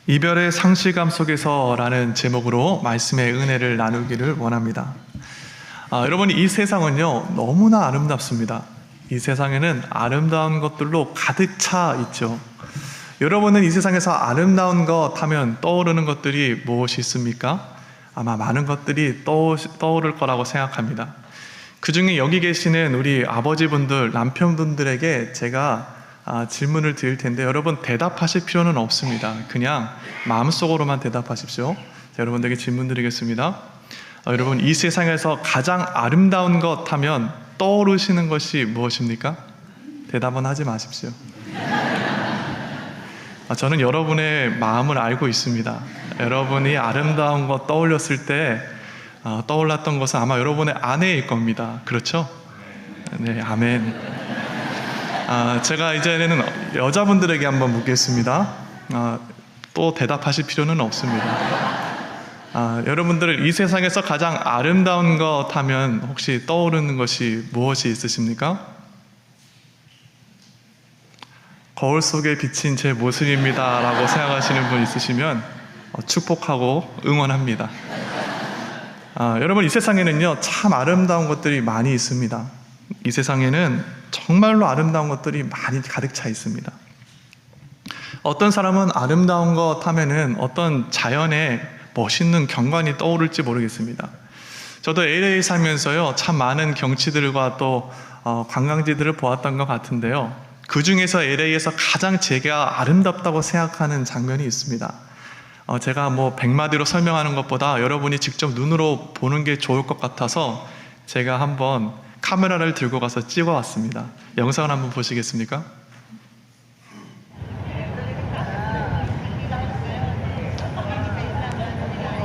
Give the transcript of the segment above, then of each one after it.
이별의 상실감 속에서라는 제목으로 말씀의 은혜를 나누기를 원합니다. 여러분, 이 세상은요 너무나 아름답습니다. 이 세상에는 아름다운 것들로 가득 차 있죠. 여러분은 이 세상에서 아름다운 것 하면 떠오르는 것들이 무엇이 있습니까? 아마 많은 것들이 떠오를 거라고 생각합니다. 그 중에 여기 계시는 우리 아버지분들, 남편분들에게 제가 질문을 드릴 텐데 여러분 대답하실 필요는 없습니다. 그냥 마음속으로만 대답하십시오. 자, 여러분들에게 질문 드리겠습니다. 여러분, 이 세상에서 가장 아름다운 것 하면 떠오르시는 것이 무엇입니까? 대답은 하지 마십시오. 저는 여러분의 마음을 알고 있습니다. 여러분이 아름다운 것 떠올렸을 때 떠올랐던 것은 아마 여러분의 아내일 겁니다. 그렇죠? 네, 아멘. 제가 이제는 여자분들에게 한번 묻겠습니다. 또 대답하실 필요는 없습니다. 여러분들 이 세상에서 가장 아름다운 것 하면 혹시 떠오르는 것이 무엇이 있으십니까? 거울 속에 비친 제 모습입니다 라고 생각하시는 분 있으시면 축복하고 응원합니다. 여러분, 이 세상에는요 참 아름다운 것들이 많이 있습니다. 이 세상에는 정말로 아름다운 것들이 많이 가득 차 있습니다. 어떤 사람은 아름다운 것 하면은 어떤 자연의 멋있는 경관이 떠오를지 모르겠습니다. 저도 LA 살면서요 참 많은 경치들과 또 관광지들을 보았던 것 같은데요, 그 중에서 LA에서 가장 제가 아름답다고 생각하는 장면이 있습니다. 제가 100마디로 설명하는 것보다 여러분이 직접 눈으로 보는 게 좋을 것 같아서 제가 한번 카메라를 들고 가서 찍어 왔습니다. 영상을 한번 보시겠습니까?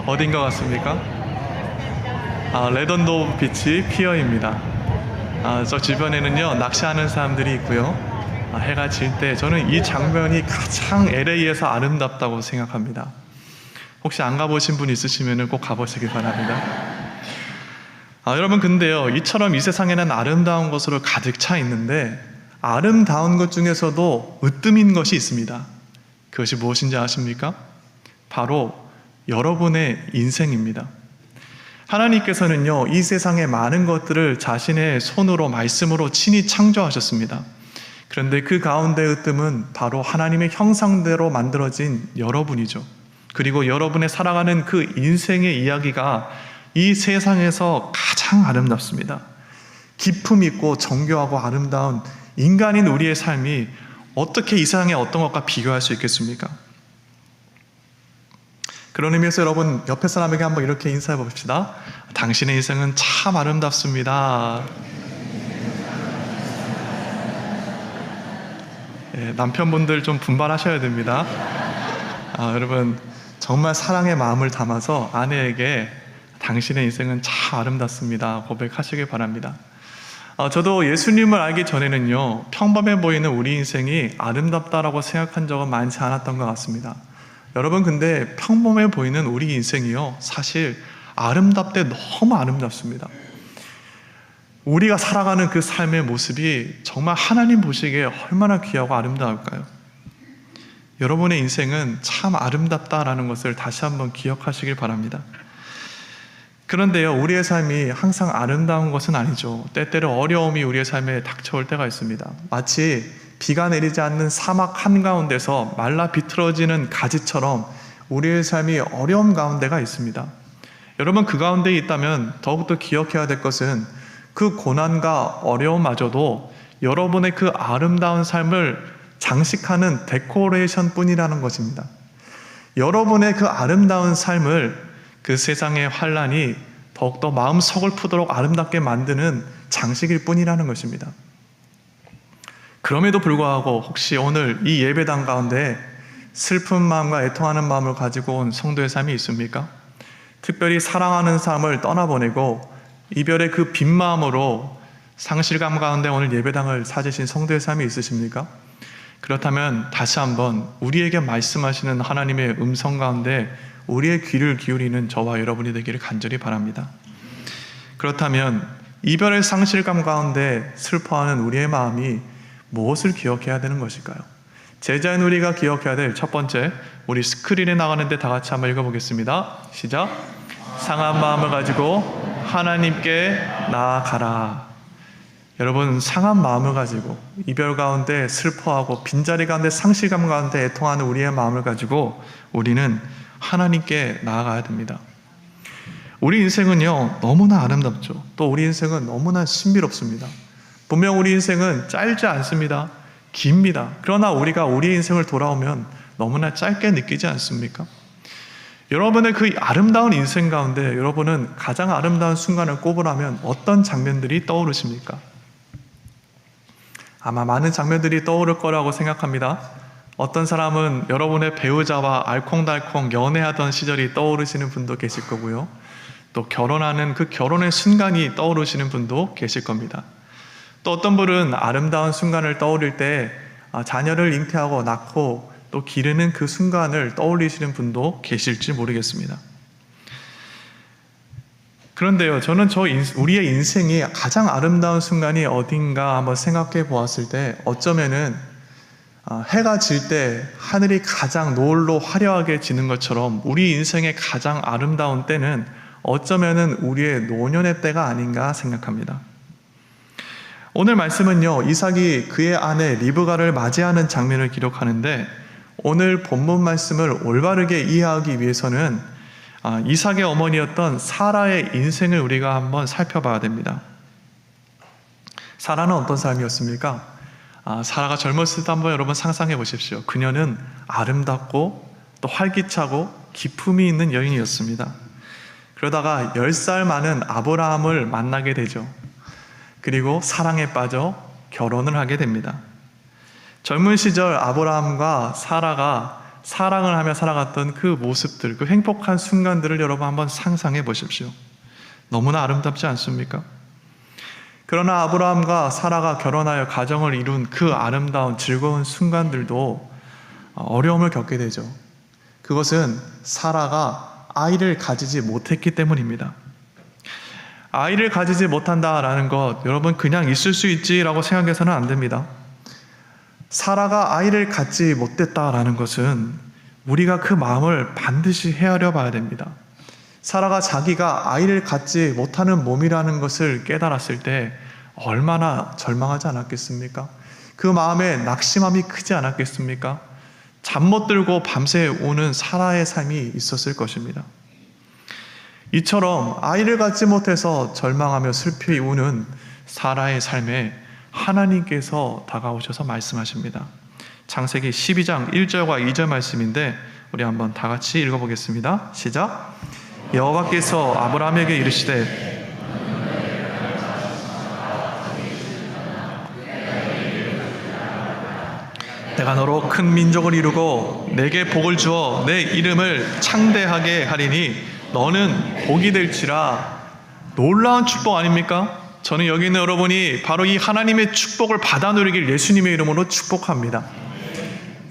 어딘 것 같습니까? 레던도 비치 피어입니다. 저 주변에는요 낚시하는 사람들이 있고요, 해가 질 때 저는 이 장면이 가장 LA에서 아름답다고 생각합니다. 혹시 안 가보신 분 있으시면 꼭 가보시기 바랍니다. 여러분, 근데요 이처럼 이 세상에는 아름다운 것으로 가득 차 있는데 아름다운 것 중에서도 으뜸인 것이 있습니다. 그것이 무엇인지 아십니까? 바로 여러분의 인생입니다. 하나님께서는요 이 세상의 많은 것들을 자신의 손으로 말씀으로 친히 창조하셨습니다. 그런데 그 가운데 으뜸은 바로 하나님의 형상대로 만들어진 여러분이죠. 그리고 여러분의 살아가는 그 인생의 이야기가 이 세상에서 가장 아름답습니다. 기품 있고 정교하고 아름다운 인간인 우리의 삶이 어떻게 이 세상의 어떤 것과 비교할 수 있겠습니까? 그런 의미에서 여러분, 옆에 사람에게 한번 이렇게 인사해 봅시다. 당신의 인생은 참 아름답습니다. 남편분들 좀 분발하셔야 됩니다. 여러분, 정말 사랑의 마음을 담아서 아내에게 당신의 인생은 참 아름답습니다 고백하시길 바랍니다. 저도 예수님을 알기 전에는요 평범해 보이는 우리 인생이 아름답다라고 생각한 적은 많지 않았던 것 같습니다. 여러분, 근데 평범해 보이는 우리 인생이요 사실 아름답대 너무 아름답습니다. 우리가 살아가는 그 삶의 모습이 정말 하나님 보시기에 얼마나 귀하고 아름다울까요? 여러분의 인생은 참 아름답다라는 것을 다시 한번 기억하시길 바랍니다. 그런데요, 우리의 삶이 항상 아름다운 것은 아니죠. 때때로 어려움이 우리의 삶에 닥쳐올 때가 있습니다. 마치 비가 내리지 않는 사막 한가운데서 말라 비틀어지는 가지처럼 우리의 삶이 어려움 가운데가 있습니다. 여러분, 그 가운데 있다면 더욱더 기억해야 될 것은 그 고난과 어려움마저도 여러분의 그 아름다운 삶을 장식하는 데코레이션 뿐이라는 것입니다. 여러분의 그 아름다운 삶을 그 세상의 환란이 더욱더 마음 서글프도록 아름답게 만드는 장식일 뿐이라는 것입니다. 그럼에도 불구하고 혹시 오늘 이 예배당 가운데 슬픈 마음과 애통하는 마음을 가지고 온 성도의 삶이 있습니까? 특별히 사랑하는 사람을 떠나보내고 이별의 그 빈 마음으로 상실감 가운데 오늘 예배당을 찾으신 성도의 삶이 있으십니까? 그렇다면 다시 한번 우리에게 말씀하시는 하나님의 음성 가운데 우리의 귀를 기울이는 저와 여러분이 되기를 간절히 바랍니다. 그렇다면 이별의 상실감 가운데 슬퍼하는 우리의 마음이 무엇을 기억해야 되는 것일까요? 제자인 우리가 기억해야 될 첫 번째, 우리 스크린에 나가는데 다 같이 한번 읽어보겠습니다. 시작. 상한 마음을 가지고 하나님께 나아가라. 여러분, 상한 마음을 가지고 이별 가운데 슬퍼하고 빈자리 가운데 상실감 가운데 애통하는 우리의 마음을 가지고 우리는 하나님께 나아가야 됩니다. 우리 인생은요, 너무나 아름답죠. 또 우리 인생은 너무나 신비롭습니다. 분명 우리 인생은 짧지 않습니다. 깁니다. 그러나 우리가 우리 인생을 돌아오면 너무나 짧게 느끼지 않습니까? 여러분의 그 아름다운 인생 가운데 여러분은 가장 아름다운 순간을 꼽으라면 어떤 장면들이 떠오르십니까? 아마 많은 장면들이 떠오를 거라고 생각합니다. 어떤 사람은 여러분의 배우자와 알콩달콩 연애하던 시절이 떠오르시는 분도 계실 거고요. 또 결혼하는 그 결혼의 순간이 떠오르시는 분도 계실 겁니다. 또 어떤 분은 아름다운 순간을 떠올릴 때 자녀를 잉태하고 낳고 또 기르는 그 순간을 떠올리시는 분도 계실지 모르겠습니다. 그런데요, 저는 우리의 인생이 가장 아름다운 순간이 어딘가 한번 생각해 보았을 때 어쩌면은 해가 질 때 하늘이 가장 노을로 화려하게 지는 것처럼 우리 인생의 가장 아름다운 때는 어쩌면은 우리의 노년의 때가 아닌가 생각합니다. 오늘 말씀은요, 이삭이 그의 아내 리브가를 맞이하는 장면을 기록하는데 오늘 본문 말씀을 올바르게 이해하기 위해서는 이삭의 어머니였던 사라의 인생을 우리가 한번 살펴봐야 됩니다. 사라는 어떤 사람이었습니까? 사라가 젊었을 때 한번 여러분 상상해 보십시오. 그녀는 아름답고 또 활기차고 기품이 있는 여인이었습니다. 그러다가 10살 많은 아브라함을 만나게 되죠. 그리고 사랑에 빠져 결혼을 하게 됩니다. 젊은 시절 아브라함과 사라가 사랑을 하며 살아갔던 그 모습들, 그 행복한 순간들을 여러분 한번 상상해 보십시오. 너무나 아름답지 않습니까? 그러나 아브라함과 사라가 결혼하여 가정을 이룬 그 아름다운 즐거운 순간들도 어려움을 겪게 되죠. 그것은 사라가 아이를 가지지 못했기 때문입니다. 아이를 가지지 못한다라는 것, 여러분 그냥 있을 수 있지라고 생각해서는 안 됩니다. 사라가 아이를 갖지 못했다라는 것은 우리가 그 마음을 반드시 헤아려 봐야 됩니다. 사라가 자기가 아이를 갖지 못하는 몸이라는 것을 깨달았을 때 얼마나 절망하지 않았겠습니까? 그 마음에 낙심함이 크지 않았겠습니까? 잠 못 들고 밤새 우는 사라의 삶이 있었을 것입니다. 이처럼 아이를 갖지 못해서 절망하며 슬피 우는 사라의 삶에 하나님께서 다가오셔서 말씀하십니다. 창세기 12장 1절과 2절 말씀인데 우리 한번 다 같이 읽어보겠습니다. 시작. 여호와께서 아브라함에게 이르시되 내가 너로 큰 민족을 이루고 내게 복을 주어 내 이름을 창대하게 하리니 너는 복이 될지라. 놀라운 축복 아닙니까? 저는 여기 있는 여러분이 바로 이 하나님의 축복을 받아 누리길 예수님의 이름으로 축복합니다.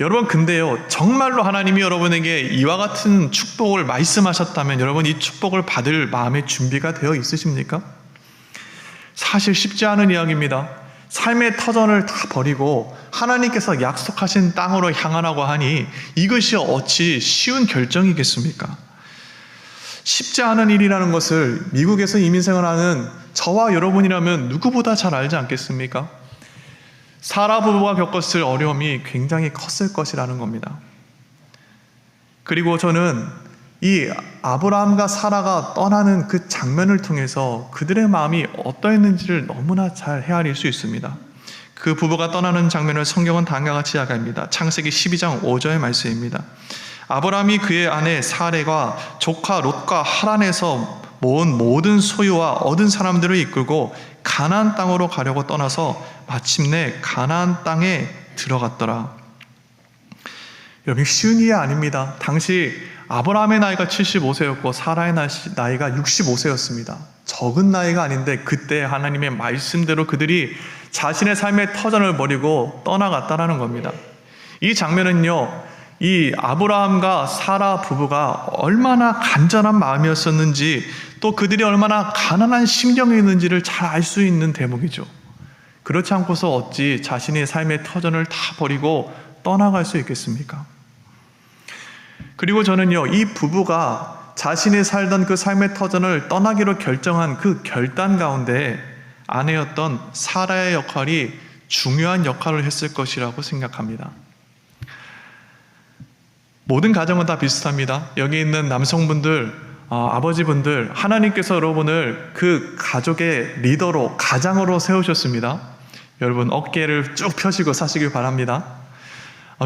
여러분, 근데요, 정말로 하나님이 여러분에게 이와 같은 축복을 말씀하셨다면 여러분 이 축복을 받을 마음의 준비가 되어 있으십니까? 사실 쉽지 않은 이야기입니다. 삶의 터전을 다 버리고 하나님께서 약속하신 땅으로 향하라고 하니 이것이 어찌 쉬운 결정이겠습니까? 쉽지 않은 일이라는 것을 미국에서 이민생활하는 저와 여러분이라면 누구보다 잘 알지 않겠습니까? 사라 부부가 겪었을 어려움이 굉장히 컸을 것이라는 겁니다. 그리고 저는 이 아브라함과 사라가 떠나는 그 장면을 통해서 그들의 마음이 어떠했는지를 너무나 잘 헤아릴 수 있습니다. 그 부부가 떠나는 장면을 성경은 다음과 같이 이야기합니다. 창세기 12장 5절의 말씀입니다. 아브라함이 그의 아내 사레가 조카 롯과 하란에서 모은 모든 소유와 얻은 사람들을 이끌고 가나안 땅으로 가려고 떠나서 마침내 가나안 땅에 들어갔더라. 여러분, 쉬운 일이 아닙니다. 당시 아브라함의 나이가 75세였고 사라의 나이가 65세였습니다. 적은 나이가 아닌데 그때 하나님의 말씀대로 그들이 자신의 삶의 터전을 버리고 떠나갔다라는 겁니다. 이 장면은요, 이 아브라함과 사라 부부가 얼마나 간절한 마음이었었는지 또 그들이 얼마나 가난한 심정이었는지를 잘 알 수 있는 대목이죠. 그렇지 않고서 어찌 자신의 삶의 터전을 다 버리고 떠나갈 수 있겠습니까? 그리고 저는요, 이 부부가 자신이 살던 그 삶의 터전을 떠나기로 결정한 그 결단 가운데 아내였던 사라의 역할이 중요한 역할을 했을 것이라고 생각합니다. 모든 가정은 다 비슷합니다. 여기 있는 남성분들, 아버지분들, 하나님께서 여러분을 그 가족의 리더로, 가장으로 세우셨습니다. 여러분 어깨를 쭉 펴시고 사시길 바랍니다.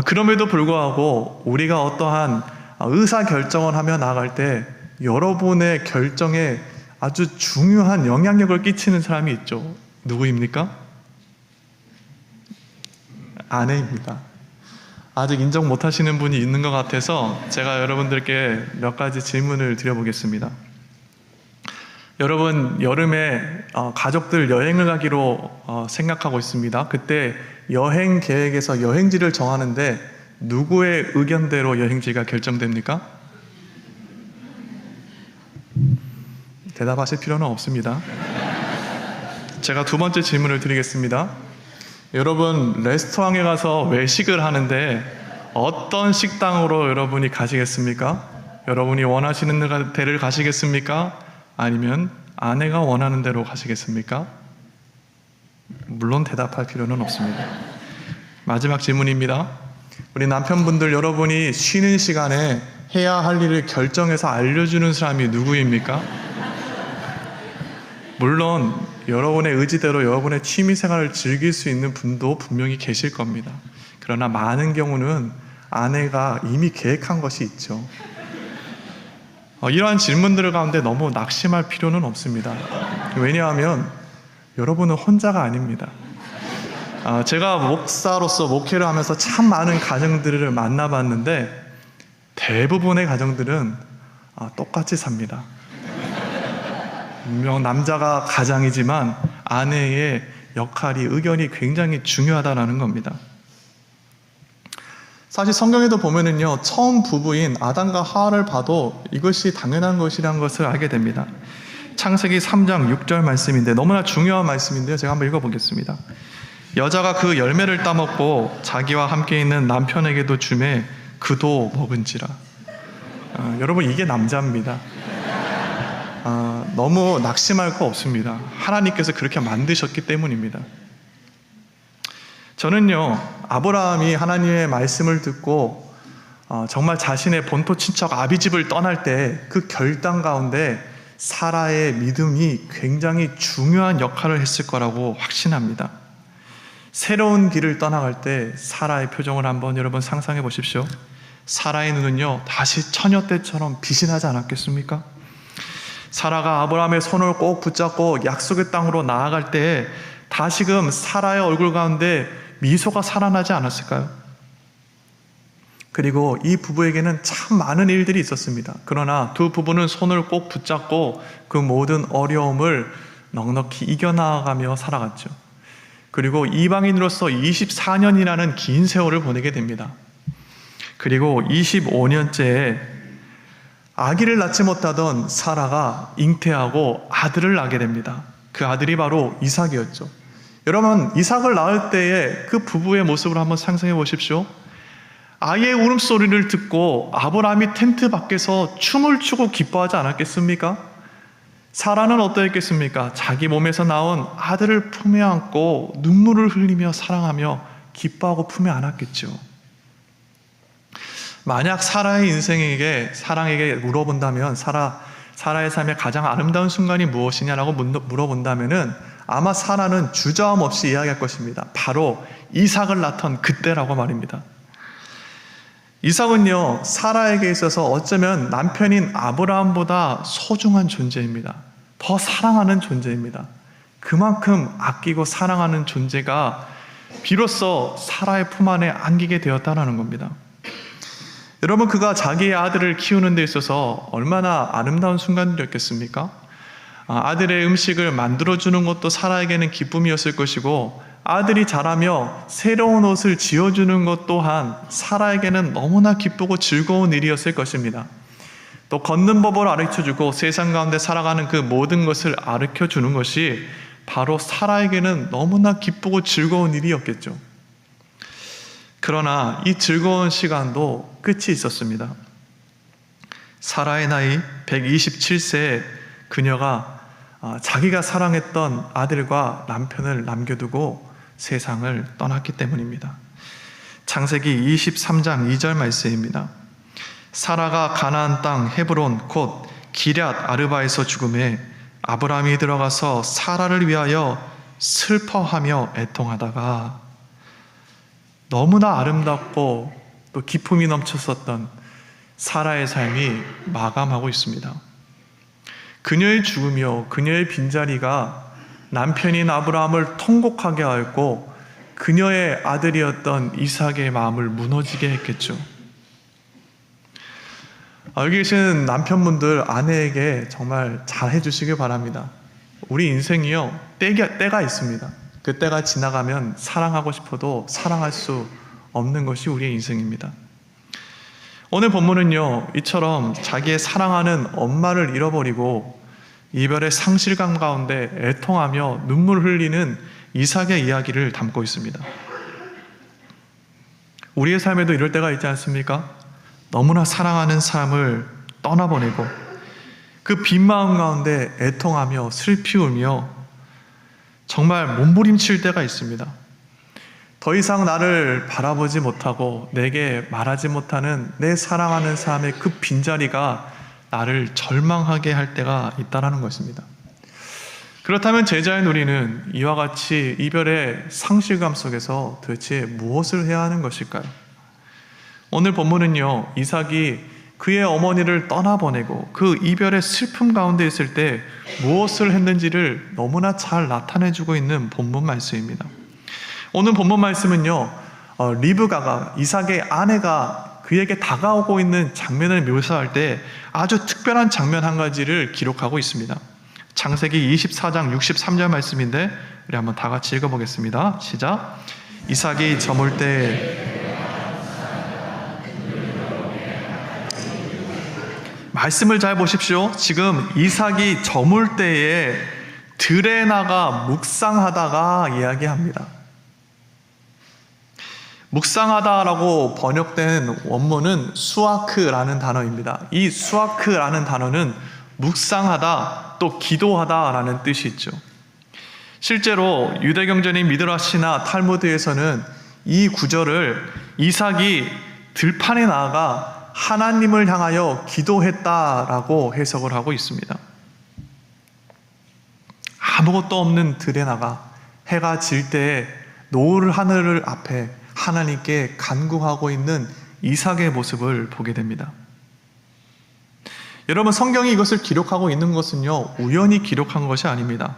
그럼에도 불구하고 우리가 어떠한 의사결정을 하며 나아갈 때 여러분의 결정에 아주 중요한 영향력을 끼치는 사람이 있죠. 누구입니까? 아내입니다. 아직 인정 못하시는 분이 있는 것 같아서 제가 여러분들께 몇 가지 질문을 드려보겠습니다. 여러분 여름에 가족들 여행을 가기로 생각하고 있습니다. 그때 여행 계획에서 여행지를 정하는데 누구의 의견대로 여행지가 결정됩니까? 대답하실 필요는 없습니다. 제가 두 번째 질문을 드리겠습니다. 여러분 레스토랑에 가서 외식을 하는데 어떤 식당으로 여러분이 가시겠습니까? 여러분이 원하시는 데를 가시겠습니까? 아니면 아내가 원하는 대로 가시겠습니까? 물론 대답할 필요는 없습니다. 마지막 질문입니다. 우리 남편분들, 여러분이 쉬는 시간에 해야 할 일을 결정해서 알려주는 사람이 누구입니까? 물론 여러분의 의지대로 여러분의 취미생활을 즐길 수 있는 분도 분명히 계실 겁니다. 그러나 많은 경우는 아내가 이미 계획한 것이 있죠. 이러한 질문들 가운데 너무 낙심할 필요는 없습니다. 왜냐하면 여러분은 혼자가 아닙니다. 제가 목사로서 목회를 하면서 참 많은 가정들을 만나봤는데 대부분의 가정들은 똑같이 삽니다. 분명 남자가 가장이지만 아내의 역할이, 의견이 굉장히 중요하다는 겁니다. 사실 성경에도 보면은요, 처음 부부인 아담과 하와를 봐도 이것이 당연한 것이라는 것을 알게 됩니다. 창세기 3장 6절 말씀인데 너무나 중요한 말씀인데요, 제가 한번 읽어보겠습니다. 여자가 그 열매를 따먹고 자기와 함께 있는 남편에게도 주매 그도 먹은지라. 여러분 이게 남자입니다. 너무 낙심할 거 없습니다. 하나님께서 그렇게 만드셨기 때문입니다. 저는요, 아브라함이 하나님의 말씀을 듣고 정말 자신의 본토 친척 아비집을 떠날 때 그 결단 가운데 사라의 믿음이 굉장히 중요한 역할을 했을 거라고 확신합니다. 새로운 길을 떠나갈 때 사라의 표정을 한번 여러분 상상해 보십시오. 사라의 눈은요, 다시 처녀 때처럼 빛이 나지 않았겠습니까? 사라가 아브라함의 손을 꼭 붙잡고 약속의 땅으로 나아갈 때 다시금 사라의 얼굴 가운데 미소가 살아나지 않았을까요? 그리고 이 부부에게는 참 많은 일들이 있었습니다. 그러나 두 부부는 손을 꼭 붙잡고 그 모든 어려움을 넉넉히 이겨나가며 살아갔죠. 그리고 이방인으로서 24년이라는 긴 세월을 보내게 됩니다. 그리고 25년째에 아기를 낳지 못하던 사라가 잉태하고 아들을 낳게 됩니다. 그 아들이 바로 이삭이었죠. 여러분, 이삭을 낳을 때의 그 부부의 모습을 한번 상상해 보십시오. 아이의 울음소리를 듣고 아브라함이 텐트 밖에서 춤을 추고 기뻐하지 않았겠습니까? 사라는 어떠했겠습니까? 자기 몸에서 나온 아들을 품에 안고 눈물을 흘리며 사랑하며 기뻐하고 품에 안았겠죠. 만약 사라의 인생에게, 사랑에게 물어본다면 사라의 삶의 가장 아름다운 순간이 무엇이냐라고 물어본다면은 아마 사라는 주저함 없이 이야기할 것입니다. 바로 이삭을 낳던 그때라고 말입니다. 이삭은요, 사라에게 있어서 어쩌면 남편인 아브라함보다 소중한 존재입니다. 더 사랑하는 존재입니다. 그만큼 아끼고 사랑하는 존재가 비로소 사라의 품 안에 안기게 되었다는 겁니다. 여러분, 그가 자기의 아들을 키우는 데 있어서 얼마나 아름다운 순간이었겠습니까? 아들의 음식을 만들어주는 것도 사라에게는 기쁨이었을 것이고, 아들이 자라며 새로운 옷을 지어주는 것 또한 사라에게는 너무나 기쁘고 즐거운 일이었을 것입니다. 또 걷는 법을 가르쳐주고 세상 가운데 살아가는 그 모든 것을 가르쳐주는 것이 바로 사라에게는 너무나 기쁘고 즐거운 일이었겠죠. 그러나 이 즐거운 시간도 끝이 있었습니다. 사라의 나이 127세에 그녀가 자기가 사랑했던 아들과 남편을 남겨두고 세상을 떠났기 때문입니다. 창세기 23장 2절 말씀입니다. 사라가 가나안 땅 헤브론 곧 기럇 아르바에서 죽음에 아브라함이 들어가서 사라를 위하여 슬퍼하며 애통하다가, 너무나 아름답고 또 기품이 넘쳤었던 사라의 삶이 마감하고 있습니다. 그녀의 죽음이요, 그녀의 빈자리가 남편인 아브라함을 통곡하게 하였고 그녀의 아들이었던 이삭의 마음을 무너지게 했겠죠. 여기 계신 남편분들, 아내에게 정말 잘 해주시길 바랍니다. 우리 인생이요, 때가 있습니다. 그 때가 지나가면 사랑하고 싶어도 사랑할 수 없는 것이 우리의 인생입니다. 오늘 본문은요, 이처럼 자기의 사랑하는 엄마를 잃어버리고 이별의 상실감 가운데 애통하며 눈물 흘리는 이삭의 이야기를 담고 있습니다. 우리의 삶에도 이럴 때가 있지 않습니까? 너무나 사랑하는 사람을 떠나보내고 그 빈 마음 가운데 애통하며 슬피 울며 정말 몸부림칠 때가 있습니다. 더 이상 나를 바라보지 못하고 내게 말하지 못하는 내 사랑하는 사람의 그 빈자리가 나를 절망하게 할 때가 있다는 것입니다. 그렇다면 제자인 우리는 이와 같이 이별의 상실감 속에서 도대체 무엇을 해야 하는 것일까요? 오늘 본문은요, 이삭이 그의 어머니를 떠나보내고 그 이별의 슬픔 가운데 있을 때 무엇을 했는지를 너무나 잘 나타내주고 있는 본문 말씀입니다. 오늘 본문 말씀은요, 리브가가, 이삭의 아내가 그에게 다가오고 있는 장면을 묘사할 때 아주 특별한 장면 한 가지를 기록하고 있습니다. 창세기 24장 63절 말씀인데 우리 한번 다 같이 읽어보겠습니다. 시작. 이삭이 저물 때, 말씀을 잘 보십시오. 지금 이삭이 저물 때에 들에 나가 묵상하다가 이야기합니다. 묵상하다라고 번역된 원문은 수아크라는 단어입니다. 이 수아크라는 단어는 묵상하다, 또 기도하다라는 뜻이 있죠. 실제로 유대경전인 미드라시나 탈무드에서는 이 구절을 이삭이 들판에 나아가 하나님을 향하여 기도했다라고 해석을 하고 있습니다. 아무것도 없는 들에 나가 해가 질 때에 노을 하늘을 앞에 하나님께 간구하고 있는 이삭의 모습을 보게 됩니다. 여러분, 성경이 이것을 기록하고 있는 것은요, 우연히 기록한 것이 아닙니다.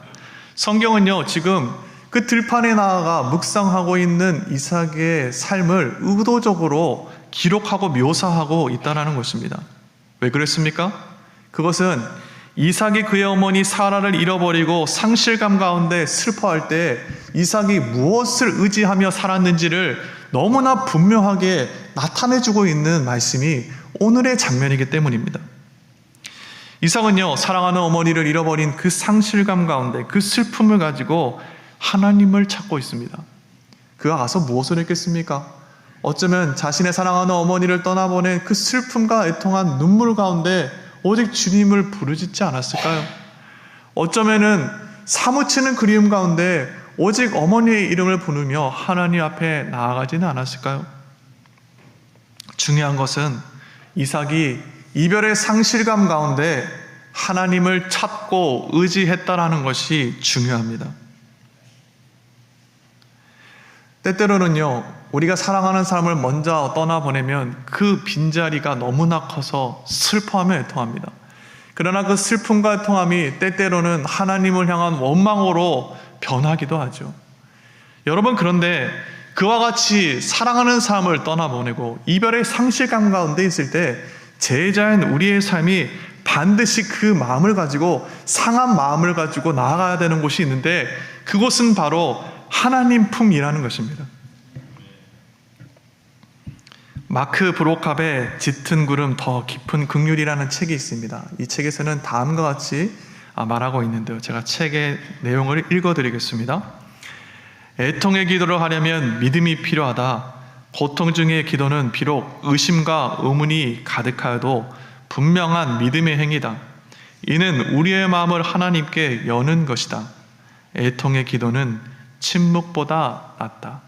성경은요, 지금 그 들판에 나아가 묵상하고 있는 이삭의 삶을 의도적으로 기록하고 묘사하고 있다는 것입니다. 왜 그랬습니까? 그것은 이삭이 그의 어머니 사라를 잃어버리고 상실감 가운데 슬퍼할 때 이삭이 무엇을 의지하며 살았는지를 너무나 분명하게 나타내주고 있는 말씀이 오늘의 장면이기 때문입니다. 이삭은요, 사랑하는 어머니를 잃어버린 그 상실감 가운데 그 슬픔을 가지고 하나님을 찾고 있습니다. 그가 가서 무엇을 했겠습니까? 어쩌면 자신의 사랑하는 어머니를 떠나보낸 그 슬픔과 애통한 눈물 가운데 오직 주님을 부르짖지 않았을까요? 어쩌면은 사무치는 그리움 가운데 오직 어머니의 이름을 부르며 하나님 앞에 나아가지는 않았을까요? 중요한 것은 이삭이 이별의 상실감 가운데 하나님을 찾고 의지했다라는 것이 중요합니다. 때때로는요, 우리가 사랑하는 사람을 먼저 떠나보내면 그 빈자리가 너무나 커서 슬퍼하며 애통합니다. 그러나 그 슬픔과 애통함이 때때로는 하나님을 향한 원망으로 변하기도 하죠. 여러분, 그런데 그와 같이 사랑하는 사람을 떠나보내고 이별의 상실감 가운데 있을 때 제자인 우리의 삶이 반드시 그 마음을 가지고, 상한 마음을 가지고 나아가야 되는 곳이 있는데 그곳은 바로 하나님 품이라는 것입니다. 마크 브로캅의 짙은 구름 더 깊은 긍휼이라는 책이 있습니다. 이 책에서는 다음과 같이 말하고 있는데요, 제가 책의 내용을 읽어드리겠습니다. 애통의 기도를 하려면 믿음이 필요하다. 고통 중의 기도는 비록 의심과 의문이 가득하여도 분명한 믿음의 행위다. 이는 우리의 마음을 하나님께 여는 것이다. 애통의 기도는 침묵보다 낫다.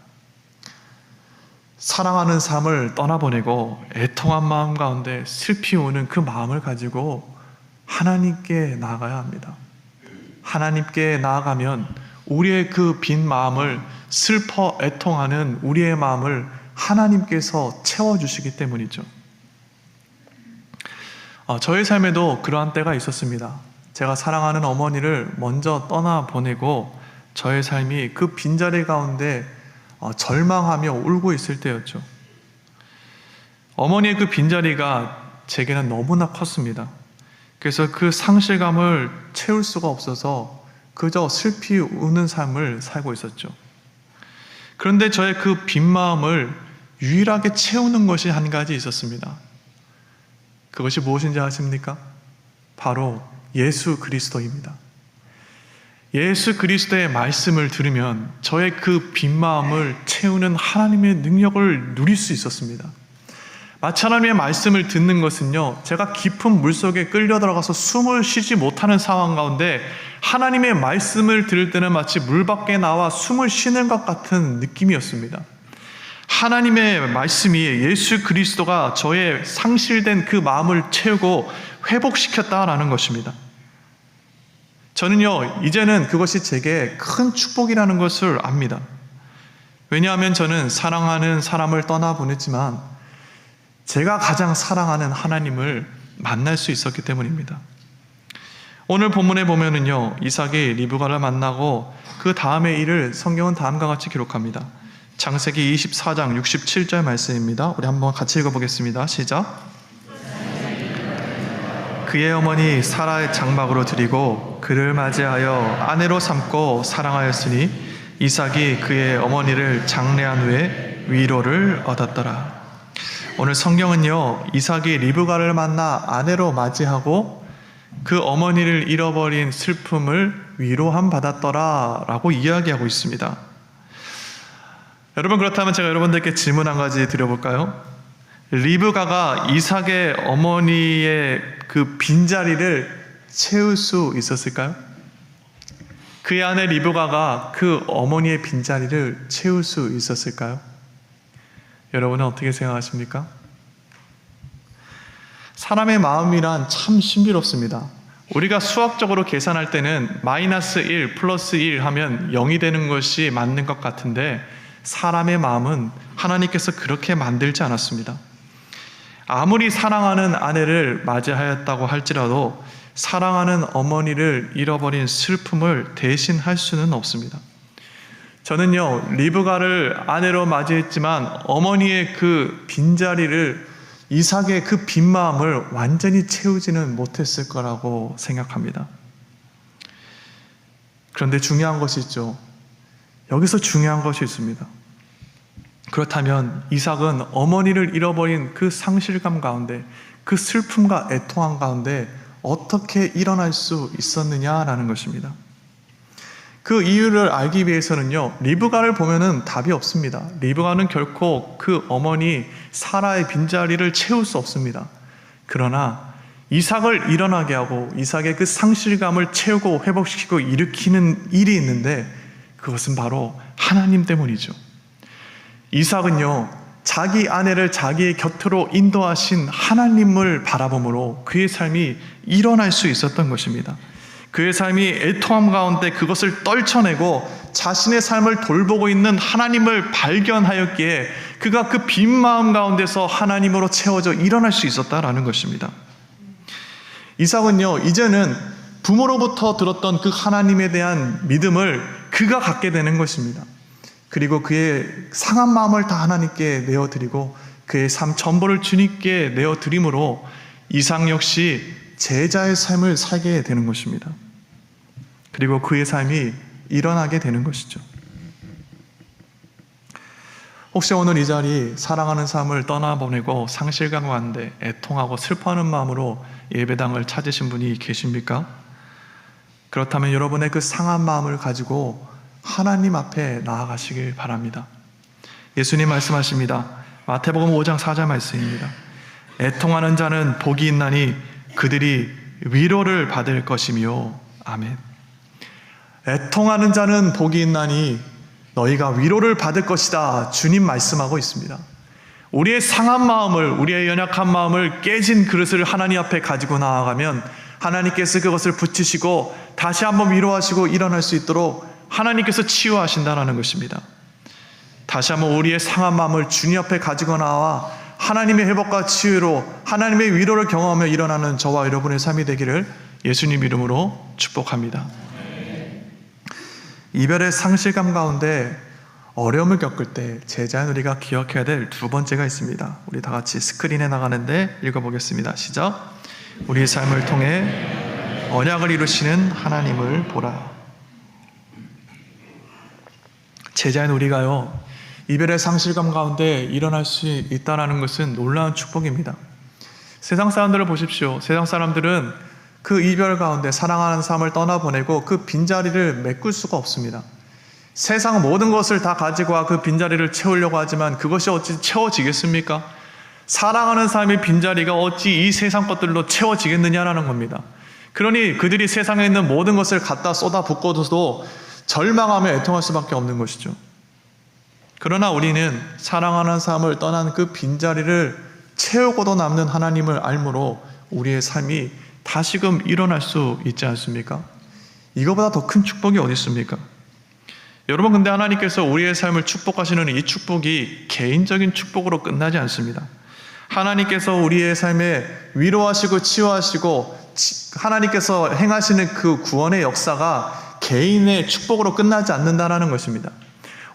사랑하는 삶을 떠나보내고 애통한 마음 가운데 슬피 우는 그 마음을 가지고 하나님께 나아가야 합니다. 하나님께 나아가면 우리의 그 빈 마음을, 슬퍼 애통하는 우리의 마음을 하나님께서 채워주시기 때문이죠. 저의 삶에도 그러한 때가 있었습니다. 제가 사랑하는 어머니를 먼저 떠나보내고 저의 삶이 그 빈자리 가운데 절망하며 울고 있을 때였죠. 어머니의 그 빈자리가 제게는 너무나 컸습니다. 그래서 그 상실감을 채울 수가 없어서 그저 슬피 우는 삶을 살고 있었죠. 그런데 저의 그 빈 마음을 유일하게 채우는 것이 한 가지 있었습니다. 그것이 무엇인지 아십니까? 바로 예수 그리스도입니다. 예수 그리스도의 말씀을 들으면 저의 그 빈 마음을 채우는 하나님의 능력을 누릴 수 있었습니다. 마치 하나님의 말씀을 듣는 것은요, 제가 깊은 물속에 끌려 들어가서 숨을 쉬지 못하는 상황 가운데 하나님의 말씀을 들을 때는 마치 물 밖에 나와 숨을 쉬는 것 같은 느낌이었습니다. 하나님의 말씀이, 예수 그리스도가 저의 상실된 그 마음을 채우고 회복시켰다라는 것입니다. 저는요, 이제는 그것이 제게 큰 축복이라는 것을 압니다. 왜냐하면 저는 사랑하는 사람을 떠나보냈지만 제가 가장 사랑하는 하나님을 만날 수 있었기 때문입니다. 오늘 본문에 보면은요, 이삭이 리브가를 만나고 그 다음의 일을 성경은 다음과 같이 기록합니다. 창세기 24장 67절 말씀입니다. 우리 한번 같이 읽어보겠습니다. 시작. 그의 어머니 사라의 장막으로 들이고 그를 맞이하여 아내로 삼고 사랑하였으니 이삭이 그의 어머니를 장례한 후에 위로를 얻었더라. 오늘 성경은요, 이삭이 리브가를 만나 아내로 맞이하고 그 어머니를 잃어버린 슬픔을 위로함 받았더라 라고 이야기하고 있습니다. 여러분, 그렇다면 제가 여러분들께 질문 한 가지 드려볼까요? 리브가가 이삭의 어머니의 그 빈자리를 채울 수 있었을까요? 그의 아내 리브가가 그 어머니의 빈자리를 채울 수 있었을까요? 여러분은 어떻게 생각하십니까? 사람의 마음이란 참 신비롭습니다. 우리가 수학적으로 계산할 때는 마이너스 1 플러스 1 하면 0이 되는 것이 맞는 것 같은데 사람의 마음은 하나님께서 그렇게 만들지 않았습니다. 아무리 사랑하는 아내를 맞이하였다고 할지라도 사랑하는 어머니를 잃어버린 슬픔을 대신할 수는 없습니다. 저는요, 리브가를 아내로 맞이했지만 어머니의 그 빈자리를, 이삭의 그 빈 마음을 완전히 채우지는 못했을 거라고 생각합니다. 그런데 중요한 것이 있죠. 여기서 중요한 것이 있습니다. 그렇다면 이삭은 어머니를 잃어버린 그 상실감 가운데, 그 슬픔과 애통함 가운데 어떻게 일어날 수 있었느냐라는 것입니다. 그 이유를 알기 위해서는요, 리브가를 보면은 답이 없습니다. 리브가는 결코 그 어머니 사라의 빈자리를 채울 수 없습니다. 그러나 이삭을 일어나게 하고 이삭의 그 상실감을 채우고 회복시키고 일으키는 일이 있는데 그것은 바로 하나님 때문이죠. 이삭은요, 자기 아내를 자기의 곁으로 인도하신 하나님을 바라보므로 그의 삶이 일어날 수 있었던 것입니다. 그의 삶이 애통함 가운데 그것을 떨쳐내고 자신의 삶을 돌보고 있는 하나님을 발견하였기에 그가 그 빈 마음 가운데서 하나님으로 채워져 일어날 수 있었다라는 것입니다. 이삭은요, 이제는 부모로부터 들었던 그 하나님에 대한 믿음을 그가 갖게 되는 것입니다. 그리고 그의 상한 마음을 다 하나님께 내어드리고 그의 삶 전부를 주님께 내어드림으로 이삭 역시 제자의 삶을 살게 되는 것입니다. 그리고 그의 삶이 일어나게 되는 것이죠. 혹시 오늘 이 자리 사랑하는 삶을 떠나보내고 상실감 가운데 애통하고 슬퍼하는 마음으로 예배당을 찾으신 분이 계십니까? 그렇다면 여러분의 그 상한 마음을 가지고 하나님 앞에 나아가시길 바랍니다. 예수님 말씀하십니다. 마태복음 5장 4절 말씀입니다. 애통하는 자는 복이 있나니 그들이 위로를 받을 것이며. 아멘. 애통하는 자는 복이 있나니 너희가 위로를 받을 것이다. 주님 말씀하고 있습니다. 우리의 상한 마음을, 우리의 연약한 마음을 깨진 그릇을 하나님 앞에 가지고 나아가면 하나님께서 그것을 붙이시고 다시 한번 위로하시고 일어날 수 있도록 하나님께서 치유하신다는 것입니다. 다시 한번 우리의 상한 마음을 주님 앞에 가지고 나와 하나님의 회복과 치유로 하나님의 위로를 경험하며 일어나는 저와 여러분의 삶이 되기를 예수님 이름으로 축복합니다. 이별의 상실감 가운데 어려움을 겪을 때 제자인 우리가 기억해야 될 두 번째가 있습니다. 우리 다 같이 스크린에 나가는데 읽어보겠습니다. 시작. 우리의 삶을 통해 언약을 이루시는 하나님을 보라. 제자인 우리가요, 이별의 상실감 가운데 일어날 수 있다는 것은 놀라운 축복입니다. 세상 사람들을 보십시오. 세상 사람들은 그 이별 가운데 사랑하는 사람을 떠나보내고 그 빈자리를 메꿀 수가 없습니다. 세상 모든 것을 다 가지고 와 그 빈자리를 채우려고 하지만 그것이 어찌 채워지겠습니까? 사랑하는 사람의 빈자리가 어찌 이 세상 것들로 채워지겠느냐라는 겁니다. 그러니 그들이 세상에 있는 모든 것을 갖다 쏟아붓고도 절망하며 애통할 수밖에 없는 것이죠. 그러나 우리는 사랑하는 사람을 떠난 그 빈자리를 채우고도 남는 하나님을 알므로 우리의 삶이 다시금 일어날 수 있지 않습니까? 이거보다 더 큰 축복이 어디 있습니까? 여러분, 근데 하나님께서 우리의 삶을 축복하시는 이 축복이 개인적인 축복으로 끝나지 않습니다. 하나님께서 우리의 삶에 위로하시고 치유하시고 하나님께서 행하시는 그 구원의 역사가 개인의 축복으로 끝나지 않는다는 것입니다.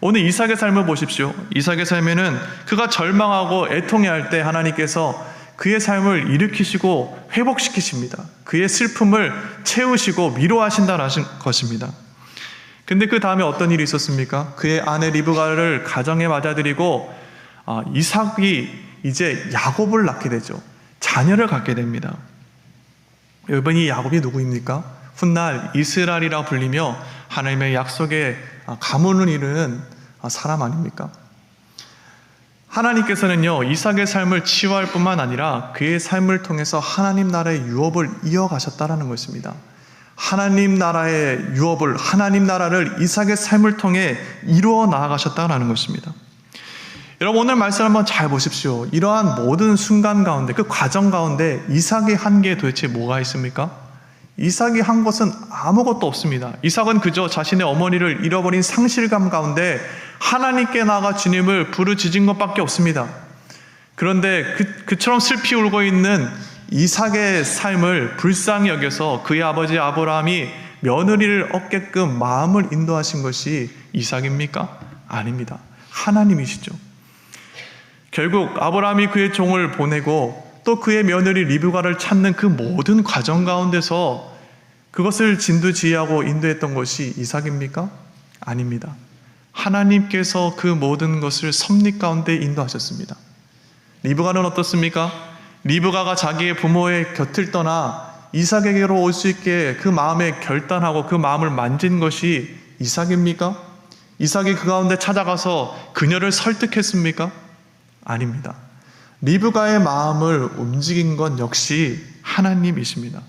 오늘 이삭의 삶을 보십시오. 이삭의 삶에는 그가 절망하고 애통해할 때 하나님께서 그의 삶을 일으키시고 회복시키십니다. 그의 슬픔을 채우시고 위로하신다는 것입니다. 근데 그 다음에 어떤 일이 있었습니까? 그의 아내 리브가를 가정에 맞아들이고 이삭이 이제 야곱을 낳게 되죠. 자녀를 갖게 됩니다. 여러분, 이 야곱이 누구입니까? 훗날 이스라엘이라 불리며 하나님의 약속에 가문을 이루는 사람 아닙니까? 하나님께서는요, 이삭의 삶을 치유할 뿐만 아니라 그의 삶을 통해서 하나님 나라의 유업을 이어가셨다는 것입니다. 하나님 나라의 유업을, 하나님 나라를 이삭의 삶을 통해 이루어 나아가셨다는 것입니다. 여러분, 오늘 말씀 한번 잘 보십시오. 이러한 모든 순간 가운데, 그 과정 가운데 이삭이 한 게 도대체 뭐가 있습니까? 이삭이 한 것은 아무것도 없습니다. 이삭은 그저 자신의 어머니를 잃어버린 상실감 가운데 하나님께 나아가 주님을 부르짖은 것밖에 없습니다. 그런데 그처럼 슬피 울고 있는 이삭의 삶을 불쌍히 여겨서 그의 아버지 아브라함이 며느리를 얻게끔 마음을 인도하신 것이 이삭입니까? 아닙니다. 하나님이시죠. 결국 아브라함이 그의 종을 보내고 또 그의 며느리 리브가를 찾는 그 모든 과정 가운데서 그것을 진두지휘하고 인도했던 것이 이삭입니까? 아닙니다. 하나님께서 그 모든 것을 섭리 가운데 인도하셨습니다. 리브가는 어떻습니까? 리브가가 자기의 부모의 곁을 떠나 이삭에게로 올 수 있게 그 마음에 결단하고 그 마음을 만진 것이 이삭입니까? 이삭이 그 가운데 찾아가서 그녀를 설득했습니까? 아닙니다. 리브가의 마음을 움직인 건 역시 하나님이십니다.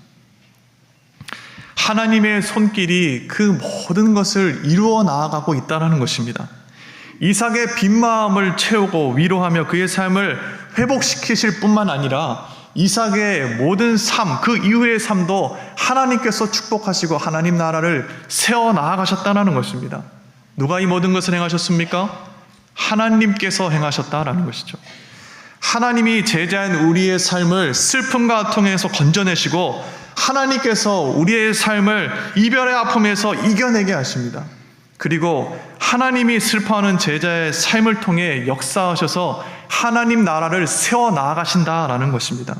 하나님의 손길이 그 모든 것을 이루어 나아가고 있다는 것입니다. 이삭의 빈 마음을 채우고 위로하며 그의 삶을 회복시키실 뿐만 아니라 이삭의 모든 삶, 그 이후의 삶도 하나님께서 축복하시고 하나님 나라를 세워 나아가셨다는 것입니다. 누가 이 모든 것을 행하셨습니까? 하나님께서 행하셨다라는 것이죠. 하나님이 제자인 우리의 삶을 슬픔과 통해서 건져내시고 하나님께서 우리의 삶을 이별의 아픔에서 이겨내게 하십니다. 그리고 하나님이 슬퍼하는 제자의 삶을 통해 역사하셔서 하나님 나라를 세워 나아가신다라는 것입니다.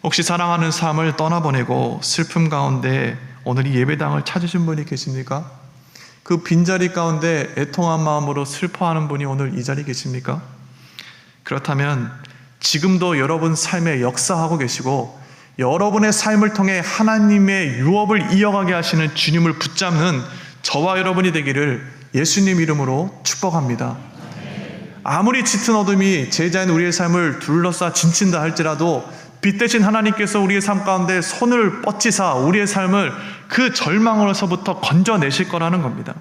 혹시 사랑하는 삶을 떠나보내고 슬픔 가운데 오늘 이 예배당을 찾으신 분이 계십니까? 그 빈자리 가운데 애통한 마음으로 슬퍼하는 분이 오늘 이 자리에 계십니까? 그렇다면 지금도 여러분 삶에 역사하고 계시고 여러분의 삶을 통해 하나님의 유업을 이어가게 하시는 주님을 붙잡는 저와 여러분이 되기를 예수님 이름으로 축복합니다. 아무리 짙은 어둠이 제자인 우리의 삶을 둘러싸 진친다 할지라도 빛 대신 하나님께서 우리의 삶 가운데 손을 뻗치사 우리의 삶을 그 절망으로서부터 건져내실 거라는 겁니다.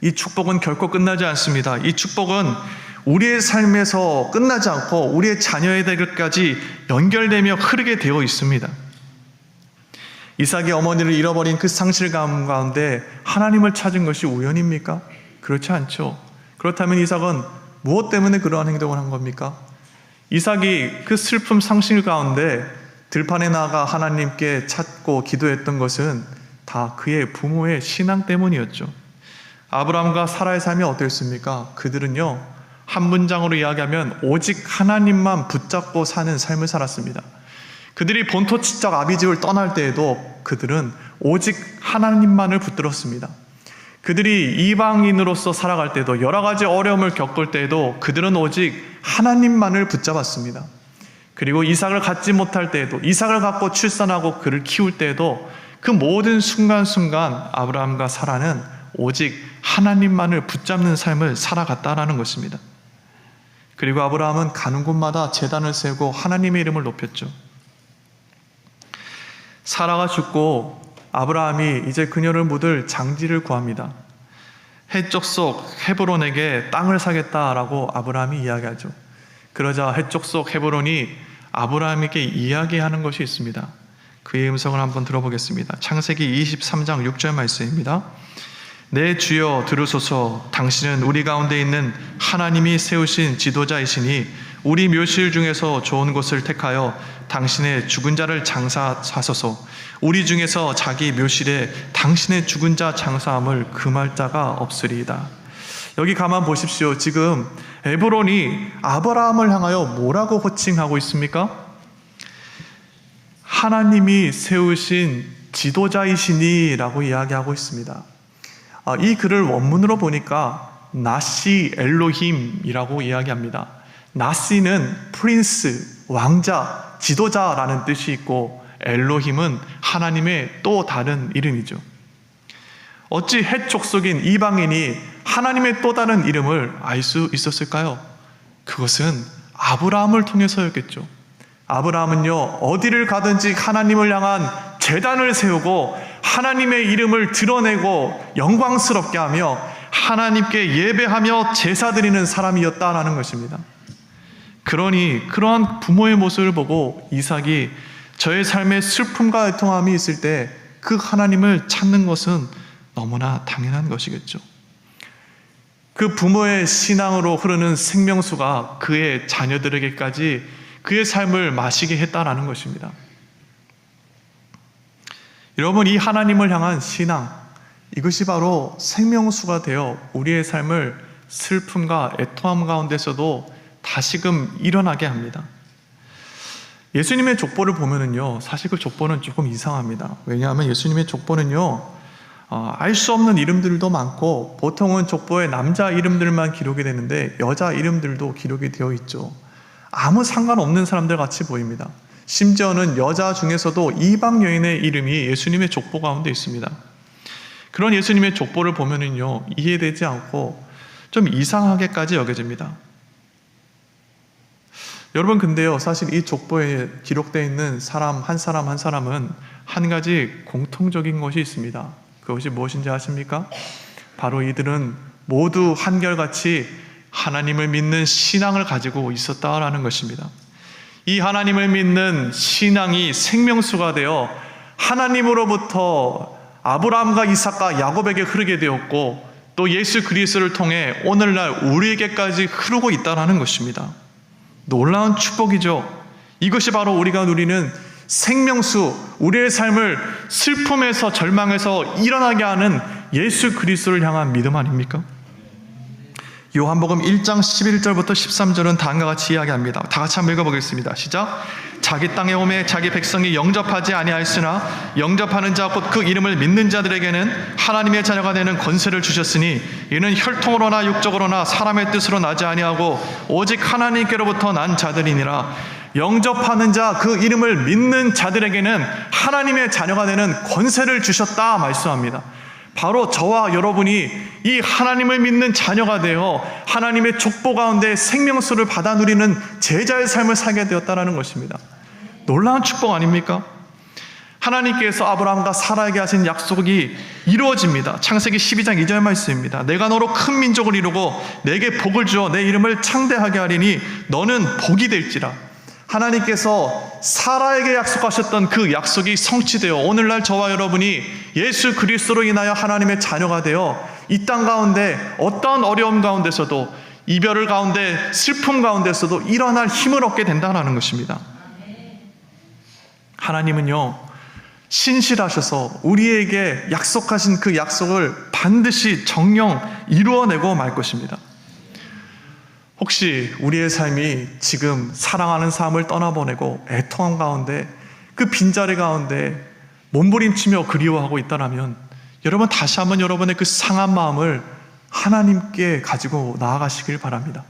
이 축복은 결코 끝나지 않습니다. 이 축복은 우리의 삶에서 끝나지 않고 우리의 자녀에게까지 연결되며 흐르게 되어 있습니다. 이삭이 어머니를 잃어버린 그 상실감 가운데 하나님을 찾은 것이 우연입니까? 그렇지 않죠. 그렇다면 이삭은 무엇 때문에 그러한 행동을 한 겁니까? 이삭이 그 슬픔 상실 가운데 들판에 나가 하나님께 찾고 기도했던 것은 다 그의 부모의 신앙 때문이었죠. 아브라함과 사라의 삶이 어땠습니까? 그들은요, 한 문장으로 이야기하면 오직 하나님만 붙잡고 사는 삶을 살았습니다. 그들이 본토 친척 아비집을 떠날 때에도 그들은 오직 하나님만을 붙들었습니다. 그들이 이방인으로서 살아갈 때도, 여러 가지 어려움을 겪을 때에도 그들은 오직 하나님만을 붙잡았습니다. 그리고 이삭을 갖지 못할 때에도, 이삭을 갖고 출산하고 그를 키울 때에도 그 모든 순간순간 아브라함과 사라는 오직 하나님만을 붙잡는 삶을 살아갔다라는 것입니다. 그리고 아브라함은 가는 곳마다 제단을 세우고 하나님의 이름을 높였죠. 사라가 죽고 아브라함이 이제 그녀를 묻을 장지를 구합니다. 해쪽 속 헤브론에게 땅을 사겠다라고 아브라함이 이야기하죠. 그러자 해쪽 속 헤브론이 아브라함에게 이야기하는 것이 있습니다. 그의 음성을 한번 들어보겠습니다. 창세기 23장 6절 말씀입니다. 내 주여 들으소서. 당신은 우리 가운데 있는 하나님이 세우신 지도자이시니 우리 묘실 중에서 좋은 곳을 택하여 당신의 죽은 자를 장사하소서. 우리 중에서 자기 묘실에 당신의 죽은 자 장사함을 금할 자가 없으리이다. 여기 가만 보십시오. 지금 에브론이 아브라함을 향하여 뭐라고 호칭하고 있습니까? 하나님이 세우신 지도자이시니 라고 이야기하고 있습니다. 이 글을 원문으로 보니까 나시 엘로힘이라고 이야기합니다. 나시는 프린스, 왕자, 지도자라는 뜻이 있고 엘로힘은 하나님의 또 다른 이름이죠. 어찌 해촉속인 이방인이 하나님의 또 다른 이름을 알 수 있었을까요? 그것은 아브라함을 통해서였겠죠. 아브라함은요, 어디를 가든지 하나님을 향한 제단을 세우고 하나님의 이름을 드러내고 영광스럽게 하며 하나님께 예배하며 제사 드리는 사람이었다라는 것입니다. 그러니 그러한 부모의 모습을 보고 이삭이 저의 삶에 슬픔과 애통함이 있을 때 그 하나님을 찾는 것은 너무나 당연한 것이겠죠. 그 부모의 신앙으로 흐르는 생명수가 그의 자녀들에게까지 그의 삶을 마시게 했다라는 것입니다. 여러분, 이 하나님을 향한 신앙, 이것이 바로 생명수가 되어 우리의 삶을 슬픔과 애통함 가운데서도 다시금 일어나게 합니다. 예수님의 족보를 보면은요, 사실 그 족보는 조금 이상합니다. 왜냐하면 예수님의 족보는요, 알 수 없는 이름들도 많고 보통은 족보에 남자 이름들만 기록이 되는데 여자 이름들도 기록이 되어 있죠. 아무 상관없는 사람들 같이 보입니다. 심지어는 여자 중에서도 이방 여인의 이름이 예수님의 족보 가운데 있습니다. 그런 예수님의 족보를 보면은요, 이해되지 않고 좀 이상하게까지 여겨집니다. 여러분, 근데요, 사실 이 족보에 기록되어 있는 사람 한 사람은 한 가지 공통적인 것이 있습니다. 그것이 무엇인지 아십니까? 바로 이들은 모두 한결같이 하나님을 믿는 신앙을 가지고 있었다라는 것입니다. 이 하나님을 믿는 신앙이 생명수가 되어 하나님으로부터 아브라함과 이삭과 야곱에게 흐르게 되었고 또 예수 그리스도를 통해 오늘날 우리에게까지 흐르고 있다는 것입니다. 놀라운 축복이죠. 이것이 바로 우리가 누리는 생명수, 우리의 삶을 슬픔에서 절망에서 일어나게 하는 예수 그리스도를 향한 믿음 아닙니까? 요한복음 1장 11절부터 13절은 다음과 같이 이야기합니다. 다 같이 한번 읽어보겠습니다. 시작. 자기 땅에 오매 자기 백성이 영접하지 아니하였으나 영접하는 자 곧 그 이름을 믿는 자들에게는 하나님의 자녀가 되는 권세를 주셨으니 이는 혈통으로나 육적으로나 사람의 뜻으로 나지 아니하고 오직 하나님께로부터 난 자들이니라. 영접하는 자, 그 이름을 믿는 자들에게는 하나님의 자녀가 되는 권세를 주셨다 말씀합니다. 바로 저와 여러분이 이 하나님을 믿는 자녀가 되어 하나님의 족보 가운데 생명수를 받아 누리는 제자의 삶을 살게 되었다는 것입니다. 놀라운 축복 아닙니까? 하나님께서 아브라함과 사라에게 하신 약속이 이루어집니다. 창세기 12장 2절 말씀입니다. 내가 너로 큰 민족을 이루고 내게 복을 주어 내 이름을 창대하게 하리니 너는 복이 될지라. 하나님께서 사라에게 약속하셨던 그 약속이 성취되어 오늘날 저와 여러분이 예수 그리스도로 인하여 하나님의 자녀가 되어 이 땅 가운데 어떠한 어려움 가운데서도 이별을 가운데 슬픔 가운데서도 일어날 힘을 얻게 된다는 것입니다. 하나님은요 신실하셔서 우리에게 약속하신 그 약속을 반드시 정령 이루어내고 말 것입니다. 혹시 우리의 삶이 지금 사랑하는 사람을 떠나보내고 애통함 가운데 그 빈자리 가운데 몸부림치며 그리워하고 있다라면 여러분 다시 한번 여러분의 그 상한 마음을 하나님께 가지고 나아가시길 바랍니다.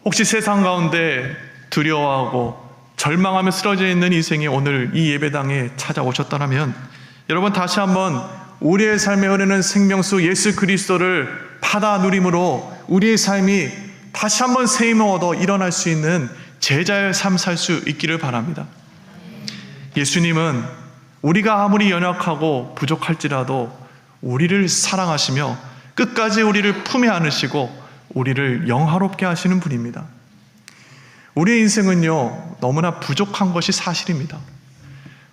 혹시 세상 가운데 두려워하고 절망하며 쓰러져 있는 인생이 오늘 이 예배당에 찾아오셨다면 여러분 다시 한번 우리의 삶에 흐르는 생명수 예수 그리스도를 받아 누림으로 우리의 삶이 다시 한번 새 힘을 얻어 일어날 수 있는 제자의 삶 살 수 있기를 바랍니다. 예수님은 우리가 아무리 연약하고 부족할지라도 우리를 사랑하시며 끝까지 우리를 품에 안으시고 우리를 영화롭게 하시는 분입니다. 우리의 인생은요 너무나 부족한 것이 사실입니다.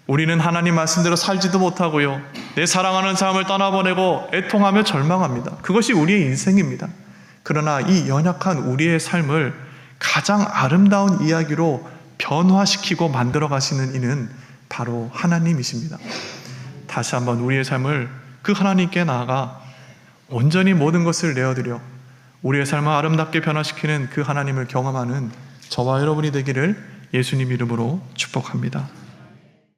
우리는 하나님 말씀대로 살지도 못하고요 내 사랑하는 사람을 떠나보내고 애통하며 절망합니다. 그것이 우리의 인생입니다. 그러나 이 연약한 우리의 삶을 가장 아름다운 이야기로 변화시키고 만들어 가시는 이는 바로 하나님이십니다. 다시 한번 우리의 삶을 그 하나님께 나아가 온전히 모든 것을 내어드려 우리의 삶을 아름답게 변화시키는 그 하나님을 경험하는 저와 여러분이 되기를 예수님 이름으로 축복합니다.